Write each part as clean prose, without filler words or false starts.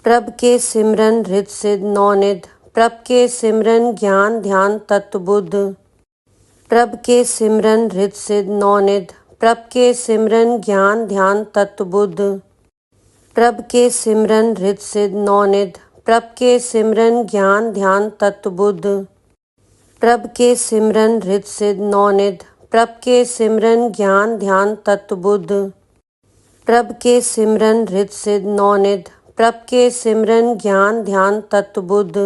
प्रभ के सिमरन हृद सिद्ध नौनिध, प्रभ के सिमरन ज्ञान ध्यान तत्वबुद्ध। प्रभ के सिमरन हृद सिद्ध नौनिध, प्रभ के सिमरन ज्ञान ध्यान तत्वबुद्ध। प्रभ के सिमरन हृद सिद्ध नौनिध, प्रभ के सिमरन ज्ञान ध्यान तत्वबुद्ध। प्रभ के सिमरन हृद सिद्ध नौनिध, प्रभ के सिमरन ज्ञान ध्यान तत्वबुद्ध। प्रभ के सिमरन हृद सिद्ध नौनिध, प्रभ के सिमरन ज्ञान ध्यान तत्वबुद्ध।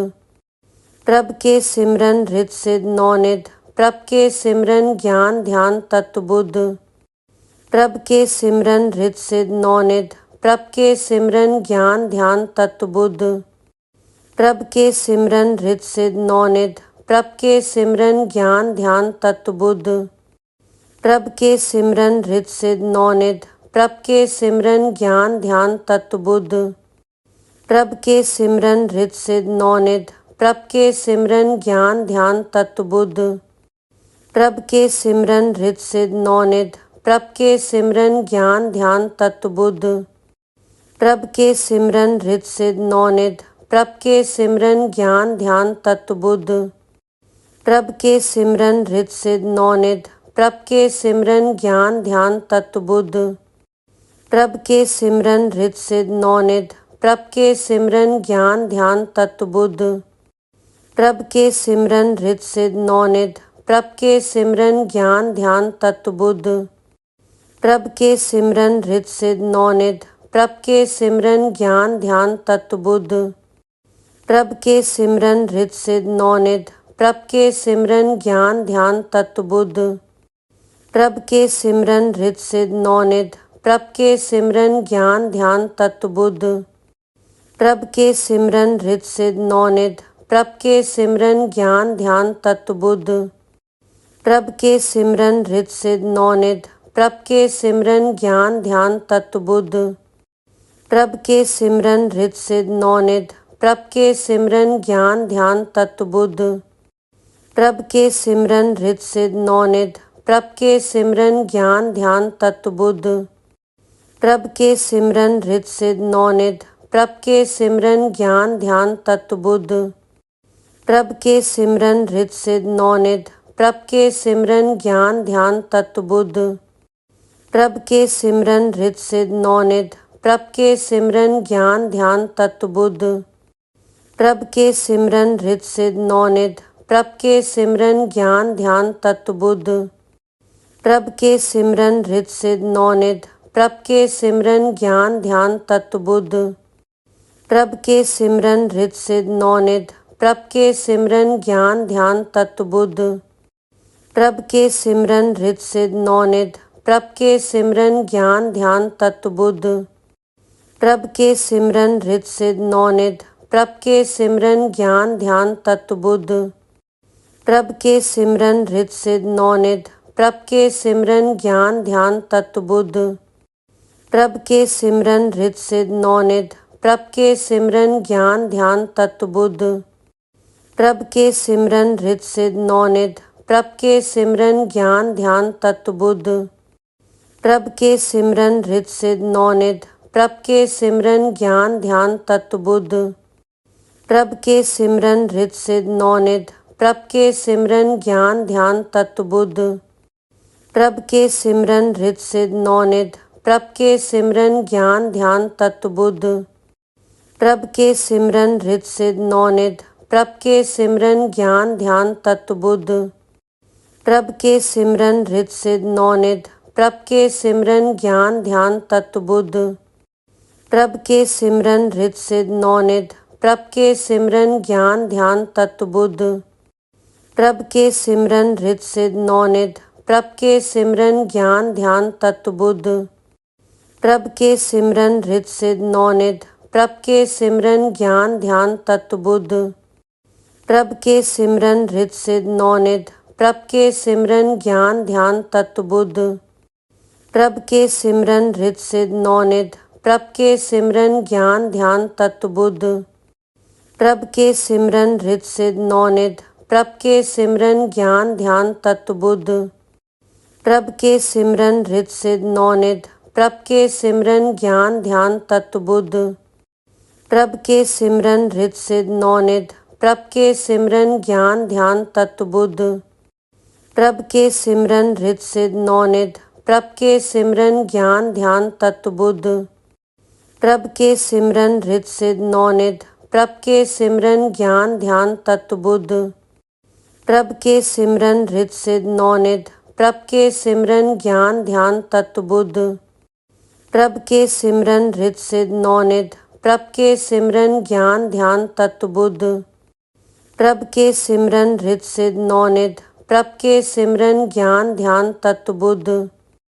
प्रभ के सिमरन हृद सिद्ध नौनिध, प्रभ के सिमरन ज्ञान ध्यान तत्वबुद्ध। प्रभ के सिमरन हृद सिद्ध नौनिध, प्रभ के सिमरन ज्ञान ध्यान तत्वबुद्ध। प्रभ के सिमरन हृद सिद्ध नौनिध, प्रभ के सिमरन ज्ञान ध्यान तत्वबुद्ध। प्रभ के सिमरन हृद सिद्ध नौनिध, प्रभ के सिमरन ज्ञान ध्यान तत्वबुद्ध। प्रभ के सिमरन हृद सिद्ध नौनिध, प्रभ के सिमरन ज्ञान ध्यान तत्वबुद्ध। प्रभ के सिमरन हृद सिद्ध नौनिध, प्रभ के सिमरन ज्ञान ध्यान तत्वबुद्ध। प्रभ के सिमरन हृद सिद्ध नौनिध, प्रभ के सिमरन ज्ञान ध्यान तत्वबुद्ध। प्रभ के सिमरन हृद सिद्ध नौनिध, प्रभ के सिमरन ज्ञान ध्यान तत्वबुद्ध। प्रभ के सिमरन हृद सिद्ध नौनिध, प्रभ के सिमरन ज्ञान ध्यान तत्वबुद्ध। प्रभ के सिमरन हृद सिद्ध नौनिध, प्रभ के सिमरन ज्ञान ध्यान तत्वबुद्ध। प्रभ के सिमरन हृद सिद्ध नौनिध, प्रभ के सिमरन ज्ञान ध्यान तत्वबुद्ध। प्रभ के सिमरन हृद सिद्ध नौनिध, प्रभ के सिमरन ज्ञान ध्यान तत्वबुद्ध। प्रभ के सिमरन हृद सिद्ध नौनिध, प्रभ के सिमरन ज्ञान ध्यान तत्वबुद्ध। प्रभ के सिमरन हृद सिद्ध नौनिध, प्रभ के सिमरन ज्ञान ध्यान तत्वबुद्ध। प्रभ के सिमरन हृद सिद्ध नौनिध, प्रभ के सिमरन ज्ञान ध्यान तत्वबुद्ध। प्रभ के सिमरन हृद सिद्ध नौनिध, प्रभ के सिमरन ज्ञान ध्यान तत्वबुद्ध। प्रभ के सिमरन हृद सिद्ध नौनिध, प्रभ के सिमरन ज्ञान ध्यान तत्वबुद्ध। प्रभ के सिमरन हृद सिद्ध नौनिध, प्रभ के सिमरन ज्ञान ध्यान तत्वबुद्ध। प्रभ के सिमरन हृद सिद्ध नौनिध, प्रभ के सिमरन ज्ञान ध्यान तत्वबुद्ध। प्रभ के सिमरन हृद सिद्ध नौनिध, प्रभ के सिमरन ज्ञान ध्यान तत्वबुद्ध। प्रभ के सिमरन हृद सिद्ध नौनिध, प्रभ के सिमरन ज्ञान ध्यान तत्वबुद्ध। प्रभ के सिमरन हृद सिद्ध नौनिध, प्रभ के सिमरन ज्ञान ध्यान तत्वबुद्ध। प्रभ के सिमरन हृद सिद्ध नौनिध, प्रभ के सिमरन ज्ञान ध्यान तत्वबुद्ध। प्रभ के सिमरन हृद सिद्ध नौनिध, प्रभ के सिमरन ज्ञान ध्यान तत्वबुद्ध। प्रभ के सिमरन हृद सिद्ध नौनिध, प्रभ के सिमरन ज्ञान ध्यान तत्वबुद्ध। प्रभ के सिमरन हृद सिद्ध नौनिध, प्रभ के सिमरन ज्ञान ध्यान तत्वबुद्ध। प्रभ के सिमरन हृद सिद्ध नौनिध, प्रभ के सिमरन ज्ञान ध्यान तत्वबुद्ध। प्रभ के सिमरन हृद सिद्ध नौनिध, प्रभ के सिमरन ज्ञान ध्यान तत्वबुद्ध। प्रभ के सिमरन हृद सिद्ध नौनिध, प्रभ के सिमरन ज्ञान ध्यान तत्वबुद्ध। प्रभ के सिमरन हृद सिद्ध नौनिध, प्रभ के सिमरन ज्ञान ध्यान तत्वबुद्ध। प्रभ के सिमरन हृद सिद्ध नौनिध, प्रभ के सिमरन ज्ञान ध्यान तत्वबुद्ध। प्रभ के सिमरन हृद सिद्ध नौनिध, प्रभ के सिमरन ज्ञान ध्यान तत्वबुद्ध। प्रभ के सिमरन हृद सिद्ध नौनिध, प्रभ के सिमरन ज्ञान ध्यान तत्वबुद्ध। प्रभ के सिमरन हृद सिद्ध नौनिध, प्रभ के सिमरन ज्ञान ध्यान तत्वबुद्ध। प्रभ के सिमरन हृद सिद्ध नौनिध, प्रभ के सिमरन ज्ञान ध्यान तत्वबुद्ध। प्रभ के सिमरन हृद सिद्ध नौनिध, प्रभ के सिमरन ज्ञान ध्यान तत्वबुद्ध। प्रभ के सिमरन हृद सिद्ध नौनिध, प्रभ के सिमरन ज्ञान ध्यान तत्वबुद्ध। प्रभ के सिमरन हृद सिद्ध नौनिध, प्रभ के सिमरन ज्ञान ध्यान तत्वबुद्ध। प्रभ के सिमरन हृद सिद्ध नौनिध, प्रभ के सिमरन ज्ञान ध्यान तत्वबुद्ध। प्रभ के सिमरन हृद सिद्ध नौनिध, प्रभ के सिमरन ज्ञान ध्यान तत्वबुद्ध। प्रभ के सिमरन रित सिद्ध नौनिध, प्रभ के सिमरन ज्ञान ध्यान तत्वबुद्ध। प्रभ के सिमरन रित सिद्ध नौनिध, प्रभ के सिमरन ज्ञान ध्यान तत्वबुद्ध। प्रभ के सिमरन रित सिद्ध नौनिध, प्रभ के सिमरन ज्ञान ध्यान तत्वबुद्ध। प्रभ के सिमरन रित सिद्ध नौनिध, प्रभ के सिमरन ज्ञान ध्यान तत्वबुद्ध। प्रभ के सिमरन रित सिद्ध नौनिध, प्रभ के सिमरन ज्ञान ध्यान तत्वबुद्ध। प्रभ के सिमरन रित सिद्ध नौनिध, प्रभ के सिमरन ज्ञान ध्यान तत्वबुद्ध।